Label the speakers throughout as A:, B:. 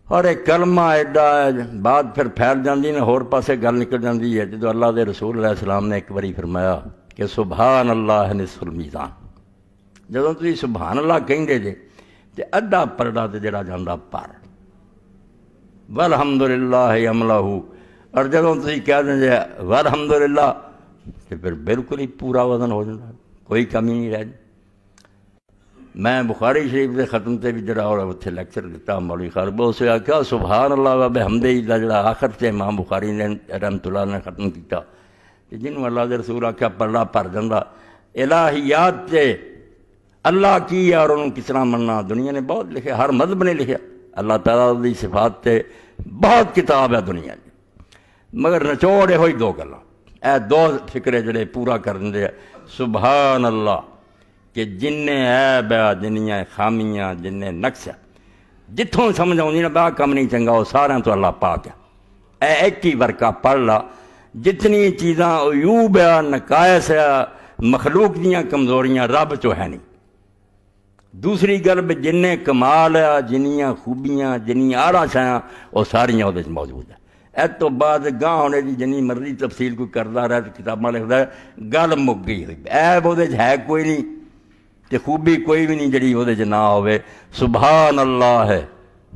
A: اور ایک کلمہ ایڈا بات پھر پھیل جاندی نے ہور پاسے گل نکل جاندی ہے. جدو اللہ دے رسول علیہ السلام نے ایک باری فرمایا کہ سبحان اللہ نصف المیزان. جدوں تسی سبحان اللہ کہندے جے تے ادھا پردا تے جڑا جاندا پر والحمدللہ یملہ. اور جدوں تسی کہہ دیں جے والحمدللہ تے پھر بالکل ہی پورا وزن ہو جاتا، کوئی کمی نہیں رہ جاتی. میں بخاری شریف دے ختم تے بھی جڑا اور اتنے لیکچر دیتا مولوی خالد اس سے آخیا سبحان اللہ و بحمدہ دا جڑا آخر سے امام بخاری نے رحمۃ اللہ نے ختم کیتا جنہوں اللہ دے رسول آخیا پردا پر جاندہ. الہیات تے اللہ کی ہے اور انہوں کس طرح مننا دنیا نے بہت لکھے، ہر مذہب نے لکھا. اللہ تعالیٰ دی صفات تے بہت کتاب ہے دنیا دی، مگر نچوڑے ہوئی دو گلاں اے دو فکرے جڑے پورا کر دے. سبحان اللہ کہ جن عیب ہے، جنیاں خامیاں، جن نقص ہے، جتوں سمجھ آؤں نا بہ کم نہیں چنگا وہ سارے تو اللہ پاک ہے. اے ایک ہی ورقہ پڑھ لا جتنی چیزاں عیوب ہے، نقائص ہے، مخلوق دیاں کمزوریاں رب چو ہے نہیں. دوسری گل بھی جن کمال ہے، جنیاں خوبیاں، جنیاں آڑا شایاں وہ ساریاں وہ موجود ہے. اس تو بعد گاہ ہونے کی جنی مرضی تفصیل کوئی کرتا رہا تو کتاباں لکھتا ہے گل مک گئی ہوئی. عیب وہ ہے کوئی نہیں تے خوبی کوئی بھی نہیں جڑی وہ نہ ہوئے. سبحان اللہ ہے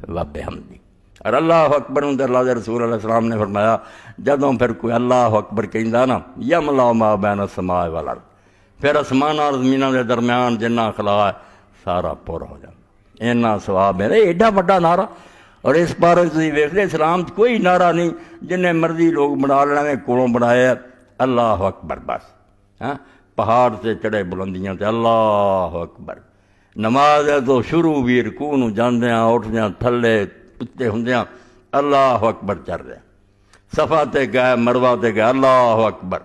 A: وبحمدہ. اور اللہ اکبر اندر اللہ دے رسول علیہ السلام نے فرمایا جدوں پھر کوئی اللہ اکبر کہندا نا یملا ما بین السماء والارض، پھر آسمان اور زمینوں دے درمیان جنہ خلا ہے سارا پورا ہو جاتا. اینا ثواب ہے ایڈا بڑا نعرہ. اور اس بارے تسی ویکھدے اسلام کوئی نعرہ نہیں جنہیں مرضی لوگ بنا لینے کولوں بنایا اللہ اکبر بس. ہاں پہاڑ سے چڑھے بلندیاں تے اللہ اکبر. نماز ہے تو شروع بھی رکوع نوں جاندیاں اٹھدیاں تھلے اتے ہوندیاں اللہ اکبر چڑھ رہا. صفا تے گئے مروہ تے گئے اللہ اکبر.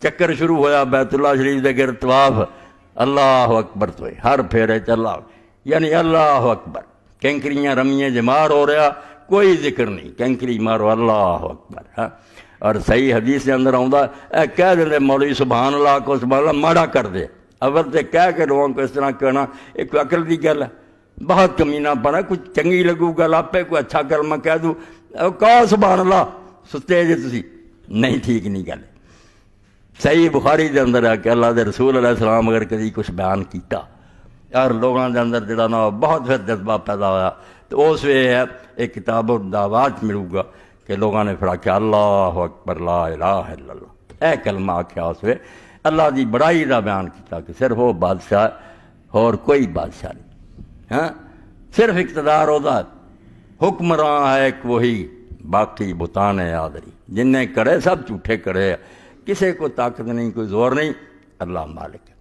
A: چکر شروع ہویا بیت اللہ شریف دے گرد طواف اللہ اکبر تو ہر پھیرے چلا یعنی اللہ اکبر. کینکریاں رمیاں جمار ہو رہا کوئی ذکر نہیں، کینکری مارو اللہ اکبر. ہاں اور صحیح حدیث کے اندر آؤں اے کہہ دیں مولوی سبحان اللہ کو سبحان اللہ ماڑا کر دے. اول تے کہہ کے لوگوں کو اس طرح کہنا ایک عقل کی گل ہے، بہت کمینہ پڑا. کچھ چنگی لگو گل آپ کوئی اچھا کلمہ کہہ دوں کہو سبحان اللہ ستے جی تسی نہیں، ٹھیک نہیں گل. صحیح بخاری دے اندر ہے کہ اللہ دے رسول علیہ السلام اگر کدی کچھ بیان کیتا اور لوگوں دے اندر جڑا نا بہت پھر جذبہ پیدا ہوا تو اس وے ہے ایک کتاب و دعوات ملو گا کہ لوگوں نے پھر آکھیا اللہ اکبر لا الہ الا اللہ. اے کلمہ آکھیا اس وے اللہ دی بڑائی دا بیان کیتا کہ صرف وہ بادشاہ اور کوئی بادشاہ نہیں. ہاں صرف اقتدار ہوتا حکمراں ہے ایک وہی باقی بتان آدری. جن نے کرے سب جھوٹے کرے، کسی کو طاقت نہیں کوئی زور نہیں، اللہ مالک ہے.